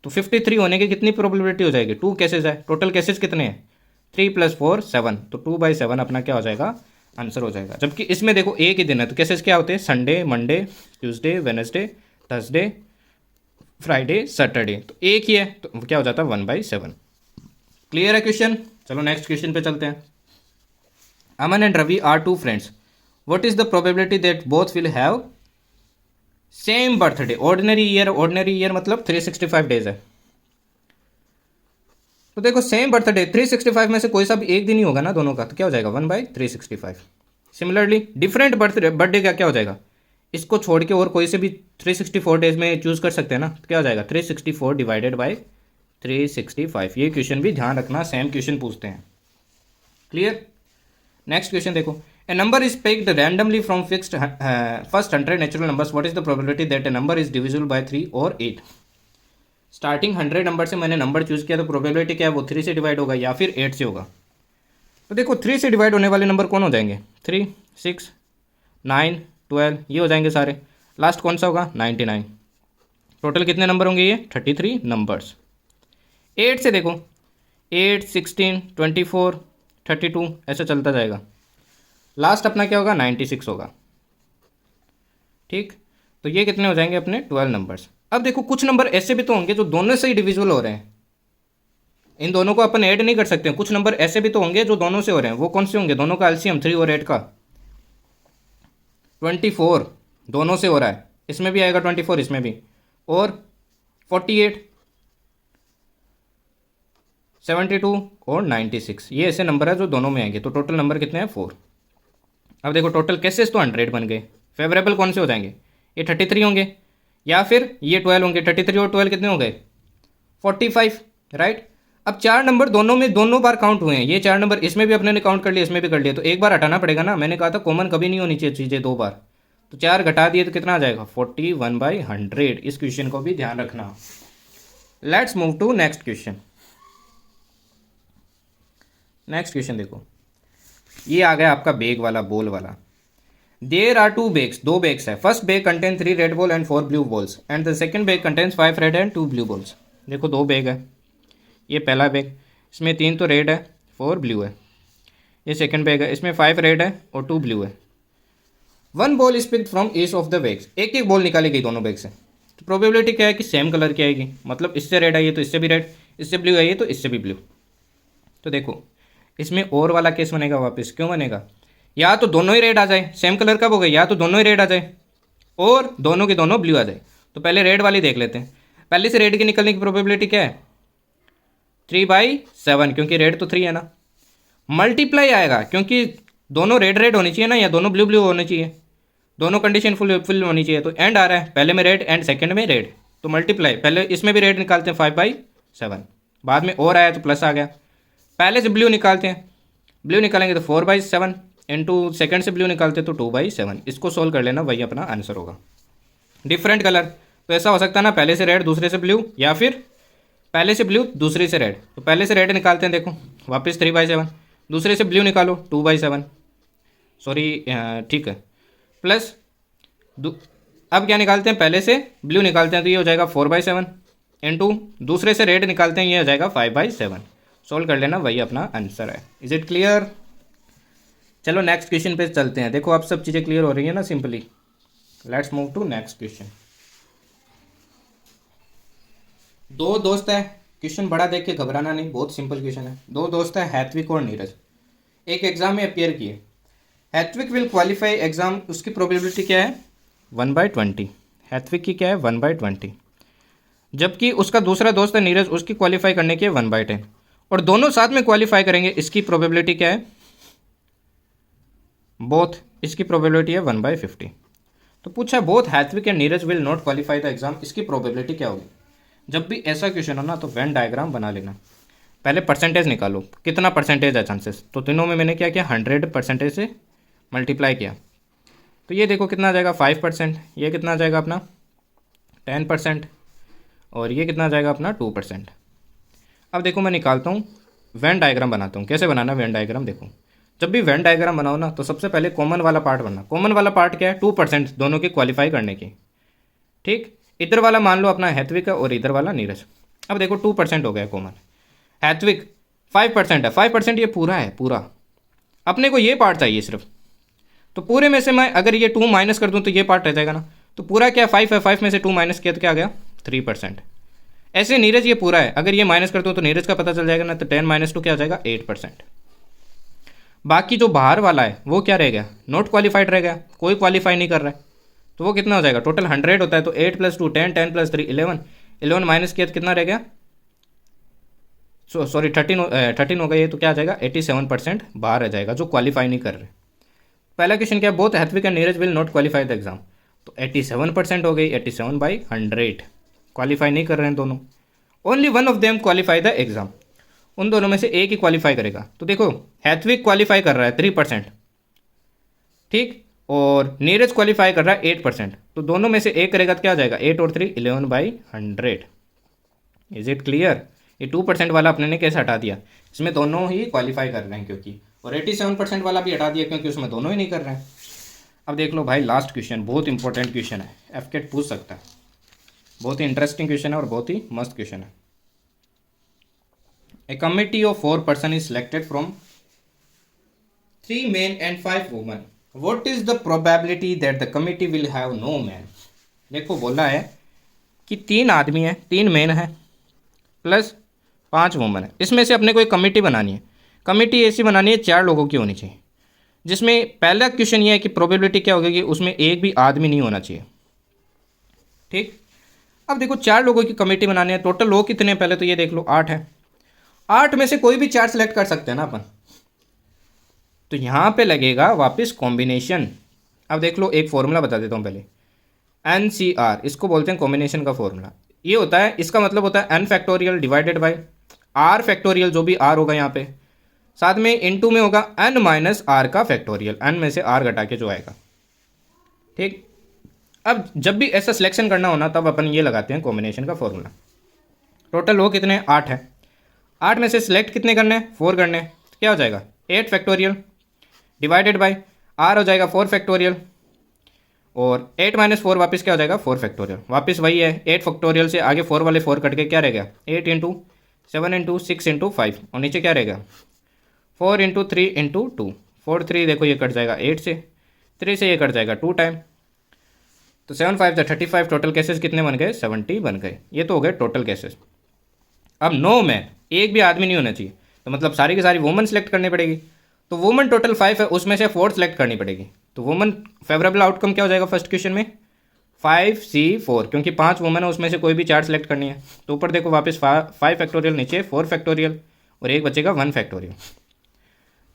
तो 53 होने की कितनी प्रोबेबिलिटी हो जाएगी? 2 केसेज है, टोटल केसेज कितने हैं? 3 + 4 7, तो 2/7 अपना क्या हो जाएगा? आंसर हो जाएगा। जबकि इसमें देखो एक ही दिन है, तो केसेज क्या होते हैं? Sunday, Monday, Tuesday, Wednesday, Thursday, Friday, Saturday, तो एक ही है, तो क्या हो जाता है? 1/7। क्लियर है क्वेश्चन? चलो नेक्स्ट क्वेश्चन पे चलते हैं। Aman and Ravi are 2 friends, what is the probability that both will have same birthday? Ordinary year मतलब 365 डेज है, तो देखो सेम बर्थडे 365 में से कोई सा भी एक दिन ही होगा ना दोनों का, तो क्या हो जाएगा? 1/365। सिमिलरली डिफरेंट बर्थडे का क्या हो जाएगा? इसको छोड़ के और कोई से भी 364 डेज में चूज कर सकते हैं ना, तो क्या हो जाएगा? 364 डिवाइडेड बाई 365। ये क्वेश्चन भी ध्यान रखना, सेम क्वेश्चन पूछते हैं। क्लियर? नेक्स्ट क्वेश्चन देखो, a number is picked randomly from fixed first 100 natural numbers, what is the probability that a number is divisible by 3 और 8? स्टार्टिंग 100 नंबर से मैंने नंबर चूज़ किया, तो प्रोबेबिलिटी क्या है? वो 3 से डिवाइड होगा या फिर 8 से होगा। तो देखो 3 से डिवाइड होने वाले नंबर कौन हो जाएंगे? 3, 6, 9, 12, ये हो जाएंगे सारे। लास्ट कौन सा होगा? 99। टोटल कितने नंबर होंगे? ये 33 नंबर्स। 8 से देखो 8, 16, 24, 32 ऐसा चलता जाएगा। लास्ट अपना क्या होगा? 96 होगा। ठीक, तो ये कितने हो जाएंगे अपने? 12 नंबर्स। अब देखो कुछ नंबर ऐसे भी तो होंगे जो दोनों से ही डिविजिबल हो रहे हैं, इन दोनों को अपन ऐड नहीं कर सकते। कुछ नंबर ऐसे भी तो होंगे जो दोनों से हो रहे हैं, वो कौन से होंगे? दोनों का एलसीएम 3 और 8 का 24 दोनों से हो रहा है, इसमें भी आएगा 24, इसमें भी, और 48, 72 और 96, ये ऐसे नंबर है जो दोनों में आएंगे। तो टोटल नंबर कितने हैं? 4। अब देखो टोटल केसेस तो 100 बन गए। फेवरेबल कौन से हो जाएंगे? ये 33 होंगे या फिर ये 12 होंगे। 33 और 12 कितने हो गए? 45, राइट। अब 4 नंबर दोनों में दोनों बार काउंट हुए हैं, ये 4 नंबर इसमें भी अपने ने काउंट कर लिया, इसमें भी कर लिया, तो एक बार हटाना पड़ेगा ना। मैंने कहा था कॉमन कभी नहीं होनी चाहिए चीज़ें 2 बार, तो 4 घटा दिए तो कितना आ जाएगा? 41/100। इस क्वेश्चन को भी ध्यान रखना। Let's move to next question. Next question देखो, ये आ गया आपका बैग वाला, बॉल वाला। देयर आर 2 बैग्स, 2 बैग्स है। First bag contain 3 red ball and 4 blue balls and the second bag contains 5 red and 2 blue balls. देखो 2 बैग है, ये पहला बैग, इसमें 3 तो रेड है, 4 ब्लू है। ये सेकंड बैग है, इसमें 5 रेड है और 2 ब्लू है। 1 ball is picked from each of the bags, एक एक बॉल निकाली गई दोनों बैग से। तो प्रोबेबिलिटी क्या है कि सेम कलर की आएगी, मतलब इससे रेड आई है तो इससे भी रेड, इससे ब्लू आई है तो इससे भी ब्लू। तो देखो इसमें और वाला केस बनेगा वापस, क्यों बनेगा? या तो दोनों ही रेड आ जाए, सेम कलर कब हो गए? या तो दोनों ही रेड आ जाए और दोनों के दोनों ब्लू आ जाए। तो पहले रेड वाली देख लेते हैं। पहले से रेड के निकलने की प्रोबेबिलिटी क्या है? 3/7, क्योंकि रेड तो 3 है ना। मल्टीप्लाई आएगा क्योंकि दोनों रेड रेड होनी चाहिए ना, या दोनों ब्लू ब्लू होनी चाहिए, दोनों कंडीशन फुल होनी चाहिए। तो एंड आ रहा है, पहले में रेड एंड सेकंड में रेड, तो मल्टीप्लाई। पहले इसमें भी रेड निकालते हैं 5/7, बाद में और आया तो प्लस आ गया। पहले से ब्लू निकालते हैं, ब्लू निकालेंगे तो 4/7 इंटू सेकेंड से ब्लू निकालते तो 2/7। इसको सोल्व कर लेना, वही अपना आंसर होगा। डिफरेंट कलर, तो ऐसा हो सकता है ना, पहले से रेड दूसरे से ब्लू, या फिर पहले से ब्लू दूसरे से रेड। तो पहले से रेड निकालते हैं, देखो वापस 3/7, दूसरे से ब्लू निकालो 2/7, सॉरी ठीक है, प्लस अब क्या निकालते हैं? पहले से ब्लू निकालते हैं तो ये हो जाएगा 4/7 इंटू दूसरे से रेड निकालते हैं, ये हो जाएगा 5/7। सोल्व कर लेना, वही अपना आंसर है। Is it clear? चलो नेक्स्ट क्वेश्चन पे चलते हैं। देखो अब सब चीज़ें क्लियर हो रही है ना simply. Let's move to next question. 2 दोस्त है, क्वेश्चन बड़ा देख के घबराना नहीं, बहुत सिंपल क्वेश्चन है। 2 दोस्त है, हैत्विक और नीरज, एक एग्जाम में अपियर किए। हैत्विक विल क्वालिफाई एग्जाम, उसकी प्रोबेबिलिटी क्या है? 1/20। हैत्विक की क्या है? 1/20। जबकि उसका दूसरा दोस्त है नीरज, उसकी क्वालिफाई करने की है 1/10, और दोनों साथ में क्वालिफाई करेंगे। इसकी प्रोबेबिलिटी क्या है? बोथ, इसकी प्रोबेबिलिटी है 1/50। तो पूछा both Haitvik and Neeraj will not qualify the exam, इसकी प्रोबेबिलिटी क्या होगी? जब भी ऐसा क्वेश्चन हो ना तो वेन डायग्राम बना लेना। पहले परसेंटेज निकालो, कितना परसेंटेज है चांसेस। तो तीनों में मैंने क्या किया? 100% से मल्टीप्लाई किया, तो ये देखो कितना आ जाएगा? 5%। ये कितना आ जाएगा अपना? 10%। और ये कितना आ जाएगा अपना? 2%। अब देखो मैं निकालता हूँ, वेन डायग्राम बनाता हूँ। कैसे बनाना वेन डायग्राम? देखो जब भी वेन डायग्राम बनाओ ना तो सबसे पहले कॉमन वाला पार्ट बनना। कॉमन वाला पार्ट क्या है? 2% दोनों की क्वालिफाई करने की। ठीक, इधर वाला मान लो अपना हैथविक है और इधर वाला नीरज। अब देखो 2% हो गया कॉमन। हैथविक 5% है, 5% ये पूरा है पूरा, अपने को ये पार्ट चाहिए सिर्फ। तो पूरे में से मैं अगर ये 2 माइनस कर दूँ तो ये पार्ट रह जाएगा ना। तो पूरा क्या 5 है, 5 में से 2 माइनस किया तो क्या आ गया? 3%। ऐसे नीरज ये पूरा है, अगर ये माइनस कर दो तो नीरज का पता चल जाएगा ना। तो 10 माइनस 2 क्या आ जाएगा? 8%। बाकी जो बाहर वाला है वो क्या रह गया? नॉट क्वालिफाइड रह गया, कोई क्वालिफाई नहीं कर रहा है। तो वो कितना हो जाएगा? टोटल 100 होता है तो 8 + 2 10, 10 + 3 11, 11 माइनस किया तो कितना रह गया? सॉरी 13 हो गया ये, तो क्या आ जाएगा? 87% बाहर रह जाएगा जो क्वालिफाई नहीं कर रहे। पहला क्वेश्चन क्या? Both Hathvik and Neeraj will not qualify the exam. तो 87% हो गई, 87/100 क्वालिफाई नहीं कर रहे हैं दोनों। Only one of them qualify the exam, उन दोनों में से एक ही क्वालिफाई करेगा। तो देखो हैथविक क्वालिफाई कर रहा है 3%, ठीक, और नीरज क्वालिफाई कर रहा है 8%। तो दोनों में से एक करेगा तो क्या आ जाएगा? 8 और 3 11/100। Is it clear? ये 2% वाला अपने ने कैसे हटा दिया? इसमें दोनों ही क्वालिफाई कर रहे हैं क्योंकि, और 87% वाला भी हटा दिया क्योंकि उसमें दोनों ही नहीं कर रहे हैं। अब देख लो भाई लास्ट क्वेश्चन, बहुत इंपॉर्टेंट क्वेश्चन है, एफकेट पूछ सकता है। बहुत ही इंटरेस्टिंग क्वेश्चन है और बहुत ही मस्त क्वेश्चन है। ए committee of 4 person is selected from 3 men and 5 women. What is the probability that the committee will have no man? देखो बोला है कि 3 आदमी हैं, 3 मेन है प्लस 5 वुमन है। इसमें से अपने को एक कमेटी बनानी है। कमेटी ऐसी बनानी है 4 लोगों की होनी चाहिए, जिसमें पहला क्वेश्चन ये है कि प्रोबेबिलिटी क्या होगी कि उसमें एक भी आदमी नहीं होना चाहिए। ठीक, अब देखो 4 लोगों की कमेटी बनानी है। टोटल लोग कितने हैं पहले तो ये देख लो, 8 है। 8 में से कोई भी 4 सेलेक्ट कर सकते हैं ना अपन। तो यहाँ पे लगेगा वापस कॉम्बिनेशन। अब देख लो एक फॉर्मूला बता देता हूँ पहले। NCR, इसको बोलते हैं कॉम्बिनेशन का फॉर्मूला। ये होता है, इसका मतलब होता है n factorial divided by r factorial, जो भी r होगा यहाँ पे, साथ में इनटू में होगा n माइनस r का फैक्टोरियल, n में से r घटा के जो आएगा। ठीक, अब जब भी ऐसा सिलेक्शन करना होना तब अपन ये लगाते हैं कॉम्बिनेशन का फॉर्मूला। टोटल हो कितने? 8 है। 8 में से सिलेक्ट कितने करने हैं? 4 करने हैं। तो क्या हो जाएगा? 8 फैक्टोरियल डिवाइडेड बाई r हो जाएगा 4 फैक्टोरियल, और 8 माइनस 4 वापस क्या हो जाएगा? 4 फैक्टोरियल। वापस वही है, 8 फैक्टोरियल से आगे 4 वाले 4 कट के क्या रह गया? 8 × 7 × 6 × 5, और नीचे क्या रहेगा? 4 × 3 × 2, 4 3 देखो ये कट जाएगा 8 से, 3 से ये कट जाएगा 2 टाइम, तो 7 5 35। टोटल केसेस कितने बन गए? 70 बन गए। ये तो हो गए टोटल केसेस। अब नो मैन, एक भी आदमी नहीं होना चाहिए, तो मतलब सारी की सारी वुमन सेलेक्ट करनी पड़ेगी। तो वुमन टोटल 5 है, उसमें से 4 सेलेक्ट करनी पड़ेगी। तो वुमन फेवरेबल आउटकम क्या हो जाएगा फर्स्ट क्वेश्चन में? 5C4, क्योंकि 5 वुमन है उसमें से कोई भी 4 सेलेक्ट करनी है। तो ऊपर देखो वापस 5 फैक्टोरियल, नीचे 4 फैक्टोरियल, और एक बचेगा 1 फैक्टोरियल।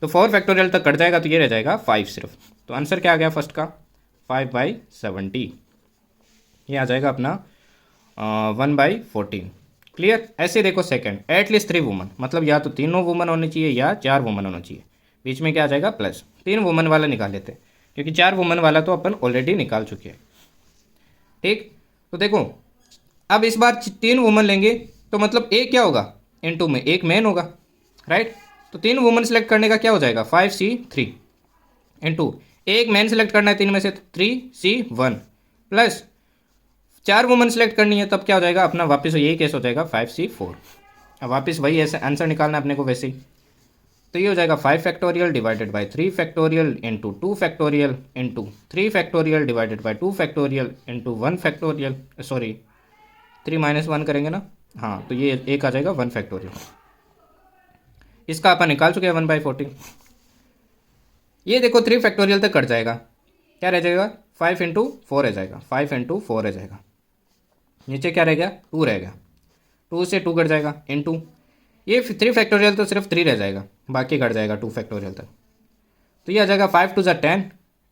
तो 4 फैक्टोरियल तक कट जाएगा तो ये रह जाएगा 5 सिर्फ। तो आंसर क्या आ गया फर्स्ट का? 5/70। ये आ जाएगा अपना 1/14। क्लियर? ऐसे देखो सेकंड, एटलीस्ट 3 वुमन, मतलब या तो 3 वुमन होनी चाहिए या 4 वुमन होना चाहिए। बीच में क्या आ जाएगा? प्लस। 3 वुमन वाला निकाल लेते हैं, क्योंकि 4 वुमन वाला तो अपन ऑलरेडी निकाल चुके हैं। ठीक, तो देखो अब इस बार 3 वुमन लेंगे तो मतलब एक क्या होगा? इनटू में एक मैन होगा, राइट? तो 3 वुमन सेलेक्ट करने का क्या हो जाएगा? 5C3 इनटू एक मैन सेलेक्ट करना है 3 में से, 3C1 प्लस 4 वुमन सेलेक्ट करनी है, तब क्या हो जाएगा अपना? वापस यही केस हो जाएगा 5C4। अब वापस वही ऐसे आंसर निकालना है अपने को वैसे ही। तो ये हो जाएगा 5 factorial divided by 3 factorial into 2 factorial into 3 factorial divided by 2 factorial into 1 factorial, sorry 3 minus 1 करेंगे ना, हाँ, तो ये एक आ जाएगा 1 फैक्टोरियल। इसका अपन निकाल चुके हैं 1/14। ये देखो 3 फैक्टोरियल तक कट जाएगा, क्या रह जाएगा? 5 × 4 रह जाएगा, 5 × 4 रह जाएगा। नीचे क्या रह गया? 2 रह गया, 2 से 2 कट जाएगा इंटू ये 3 फैक्टोरियल तो सिर्फ 3 रह जाएगा, बाकी कट जाएगा 2 फैक्टोरियल तक। तो ये आ जाएगा 5 2 10,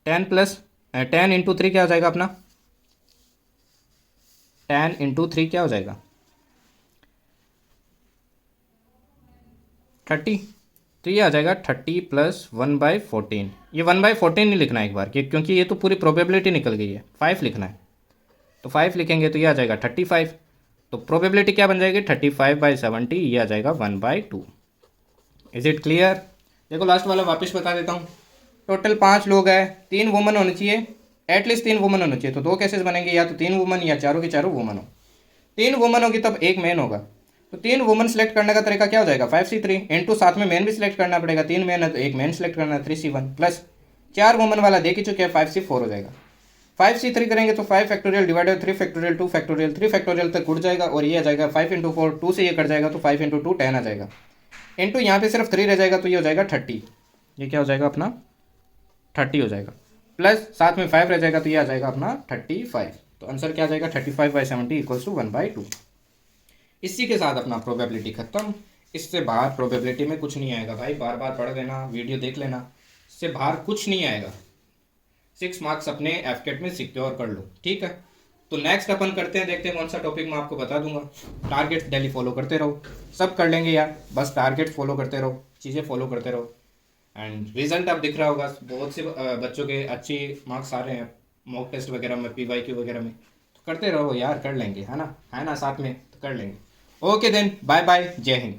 10 प्लस 10 इंटू 3 क्या हो जाएगा अपना? 10 × 3 क्या हो जाएगा? 30। तो ये आ जाएगा 30 + 1/14। ये 1/14 नहीं लिखना है एक बार, क्योंकि ये तो पूरी प्रोबेबिलिटी निकल गई है, 5 लिखना है। तो 5 लिखेंगे तो ये आ जाएगा 35। तो प्रोबेबिलिटी क्या बन जाएगी? 35/70। ये आ जाएगा 1/2। Is it clear? देखो लास्ट वाला वापस बता देता हूँ। टोटल 5 लोग हैं, 3 वुमन होनी चाहिए, एटलीस्ट 3 वुमन होनी चाहिए। तो 2 केसेस बनेंगे, या तो 3 वुमन या चारों की चारों वुमन हो। 3 वुमन होगी तब एक मैन होगा। तो 3 वुमन सेलेक्ट करने का तरीका क्या हो जाएगा, 5C3 इंटू साथ में मैन भी सिलेक्ट करना पड़ेगा। 3 मैन है तो एक मैन सेलेक्ट करना है, 3C1 प्लस 4 वुमन वाला देख ही चुके हैं, 5C4 हो जाएगा। 5C3 करेंगे तो 5 factorial divided 3 factorial 2 factorial 3 factorial तक उड़ जाएगा, और ये आ जाएगा 5 इंटू 4, 2 से ये कट जाएगा तो 5 इंटू 2 10 आ जाएगा। इंटू यहाँ पे सिर्फ 3 रह जाएगा तो ये हो जाएगा 30। ये क्या हो जाएगा अपना 30 हो जाएगा, प्लस साथ में 5 रह जाएगा तो ये आ जाएगा अपना 35। तो आंसर क्या आ जाएगा 35/70 इक्वल्स टू 1/2। इसी के साथ अपना प्रोबेबिलिटी खत्म। इससे बाहर प्रोबेबिलिटी में कुछ नहीं आएगा भाई, बार बार पढ़ लेना, वीडियो देख लेना, इससे बाहर कुछ नहीं आएगा। 6 मार्क्स अपने एफकेट में सिक्योर कर लो, ठीक है। तो नेक्स्ट अपन करते हैं, देखते हैं कौन सा टॉपिक मैं आपको बता दूंगा। टारगेट डेली फॉलो करते रहो, सब कर लेंगे यार, बस टारगेट फॉलो करते रहो, चीज़ें फॉलो करते रहो, एंड रिजल्ट अब दिख रहा होगा। बहुत से बच्चों के अच्छे मार्क्स आ रहे हैं मॉक टेस्ट वगैरह में, PYQ वगैरह में। तो करते रहो यार, कर लेंगे, है ना साथ में, तो कर लेंगे। ओके देन, बाय बाय, जय हिंद।